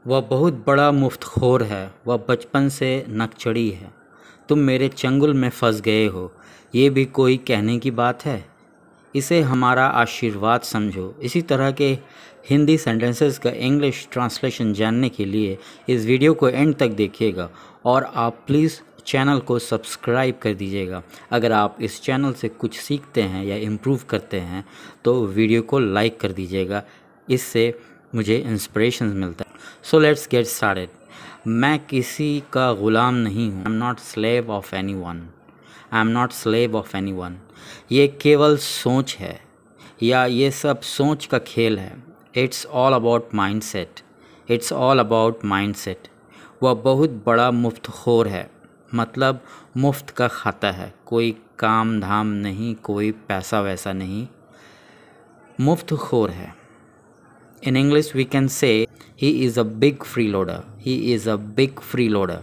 वह बहुत बड़ा मुफ्तखोर है, वह बचपन से नकचढ़ी है। तुम मेरे चंगुल में फंस गए हो, ये भी कोई कहने की बात है। इसे हमारा आशीर्वाद समझो। इसी तरह के हिंदी सेंटेंसेस का इंग्लिश ट्रांसलेशन जानने के लिए इस वीडियो को एंड तक देखिएगा और आप प्लीज़ चैनल को सब्सक्राइब कर दीजिएगा। अगर आप इस चैनल से कुछ सीखते हैं या इम्प्रूव करते हैं तो वीडियो को लाइक कर दीजिएगा, इससे मुझे इंस्पिरेशन मिलता है। So let's get started. मैं किसी का ग़ुलाम नहीं हूँ। I am not slave of any one. I am not slave of any one. ये केवल सोच है या ये सब सोच का खेल है। It's all about mind set. It's all about mind set. वह बहुत बड़ा मुफ्तखोर है, मतलब मुफ्त का खाता है, कोई काम धाम नहीं, कोई पैसा वैसा नहीं, मुफ्तखोर है। In English we can say he is a big freeloader. He is a big freeloader.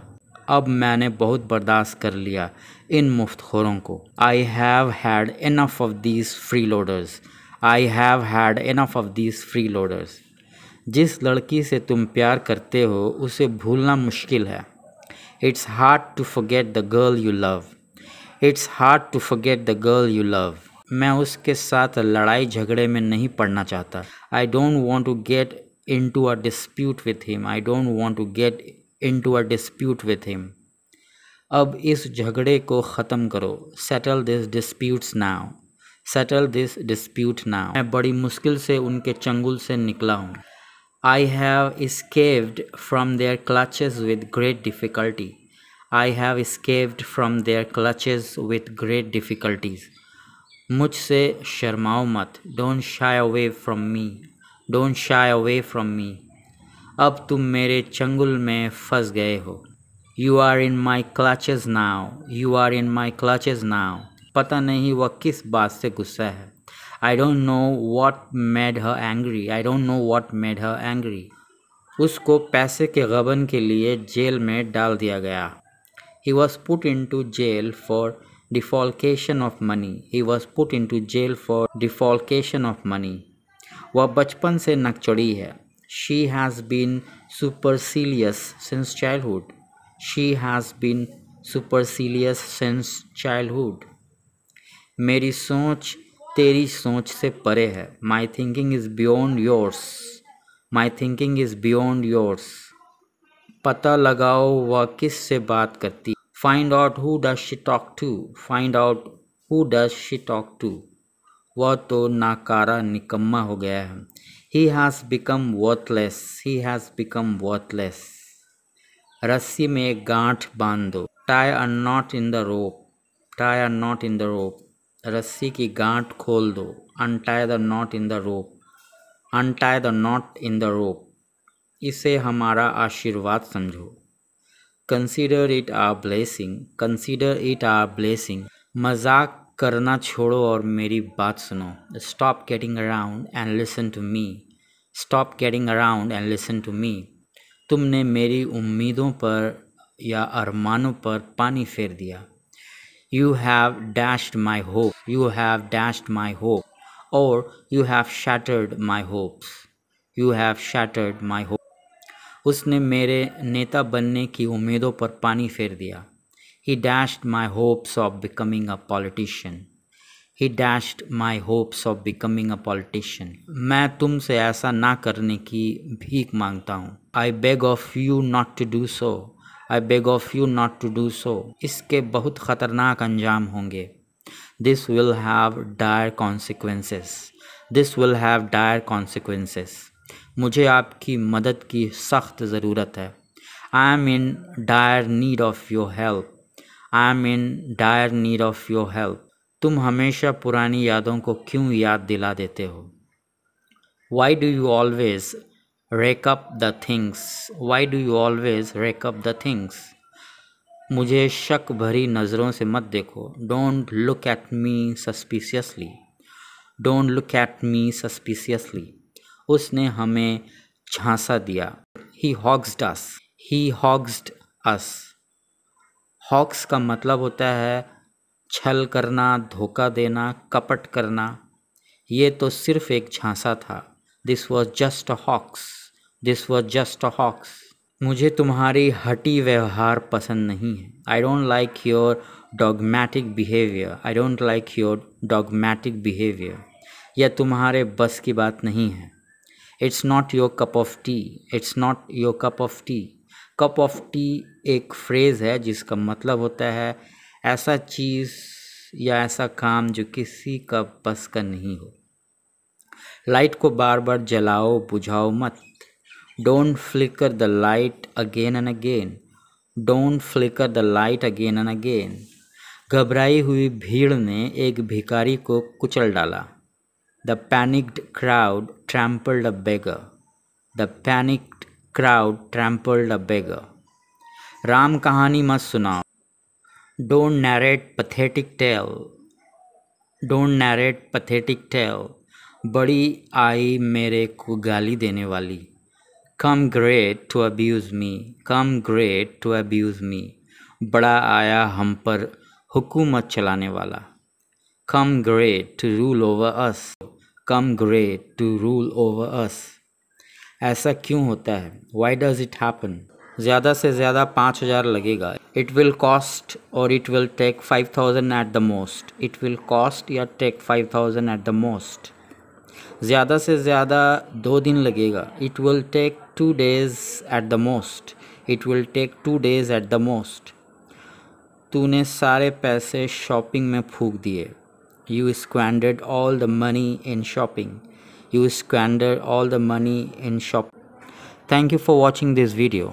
अब मैंने बहुत बर्दाश्त कर लिया इन मुफ्तखोरों को। I have had enough of these freeloaders. I have had enough of these freeloaders. जिस लड़की से तुम प्यार करते हो उसे भूलना मुश्किल है। It's hard to forget the girl you love. It's hard to forget the girl you love. मैं उसके साथ लड़ाई झगड़े में नहीं पड़ना चाहता। I don't want to get into a dispute with him. I don't want to get into a dispute with him. अब इस झगड़े को ख़त्म करो। Settle this disputes now. Settle this dispute now. मैं बड़ी मुश्किल से उनके चंगुल से निकला हूँ। I have escaped from their clutches with great difficulty. I have escaped from their clutches with great difficulties. मुझसे शर्माओ मत। Don't shy away from me. Don't shy away from me. अब तुम मेरे चंगुल में फंस गए हो। You are in my clutches now. You are in my clutches now. पता नहीं वह किस बात से गुस्सा है। I don't know what made her angry. I don't know what made her angry. उसको पैसे के गबन के लिए जेल में डाल दिया गया। He was put into jail for defalcation of money. He was put into jail for defalcation of money. वह बचपन से नकचढ़ी है। She has been supercilious since childhood. She has been supercilious since childhood. मेरी सोच तेरी सोच से परे है। My thinking is beyond yours. My thinking is beyond yours. पता लगाओ वह किस से बात करती। Find out who does she talk to. Find out who does she talk to. वह तो नाकारा निकम्मा हो गया है। He has become worthless. He has become worthless. रस्सी में एक गांठ बांध दो। Tie a knot in the rope. Tie a knot in the rope. रस्सी की गांठ खोल दो। Untie the knot in the rope. Untie the knot in the rope. इसे हमारा आशीर्वाद समझो। Consider it our blessing. Consider it our blessing. मजाक करना छोड़ो और मेरी बात सुनो। Stop getting around and listen to me. Stop getting around and listen to me. तुमने मेरी उम्मीदों पर या अरमानों पर पानी फेर दिया। You have dashed my hope. You have dashed my hope. Or you have shattered my hopes. You have shattered my hopes. उसने मेरे नेता बनने की उम्मीदों पर पानी फेर दिया। He dashed my hopes of becoming a politician. He dashed my hopes of becoming a politician. मैं तुमसे ऐसा ना करने की भीख मांगता हूँ। I beg of you not to do so. I beg of you not to do so. इसके बहुत ख़तरनाक अंजाम होंगे। This will have dire consequences. This will have dire consequences. मुझे आपकी मदद की सख्त ज़रूरत है। I am in dire need of your help. I am in dire need of your help. तुम हमेशा पुरानी यादों को क्यों याद दिला देते हो? Why do you always rake up the things? Why do you always rake up the things? मुझे शक भरी नज़रों से मत देखो। Don't look at me suspiciously. Don't look at me suspiciously. उसने हमें झांसा दिया। He hoaxed us. He hoaxed us. Hoax का मतलब होता है छल करना, धोखा देना, कपट करना। ये तो सिर्फ एक झांसा था। This was just a hoax. This was just a hoax. मुझे तुम्हारी हटी व्यवहार पसंद नहीं है। I don't like your dogmatic behaviour. I don't like your dogmatic behaviour. यह तुम्हारे बस की बात नहीं है। It's not your cup of tea. It's not your cup of tea. Cup of tea एक फ्रेज़ है जिसका मतलब होता है ऐसा चीज़ या ऐसा काम जो किसी का बस का नहीं हो। लाइट को बार बार जलाओ, बुझाओ मत। Don't flicker the light again and again. Don't flicker the light again and again. घबराई हुई भीड़ ने एक भिखारी को कुचल डाला। The panicked crowd trampled a beggar. The panicked crowd trampled a beggar. राम कहानी मत सुनाओ। Don't narrate pathetic tale. Don't narrate pathetic tale. बड़ी आई मेरे को गाली देने वाली। Come great to abuse me. Come great to abuse me. बड़ा आया हम पर हुकूमत चलाने वाला। Come great to rule over us. Come great to rule over us. ऐसा क्यों होता है? Why does it happen? ज़्यादा से ज़्यादा 5,000 लगेगा। इट विल कॉस्ट और it will take 5,000 at the most. It will cost या टेक 5,000 एट द मोस्ट। ज़्यादा से ज़्यादा 2 दिन लगेगा। It will take 2 days at the most. It will take 2 days at the most. तूने सारे पैसे शॉपिंग में फूंक दिए। You squandered all the money in shopping. You squandered all the money in shopping. Thank you for watching this video.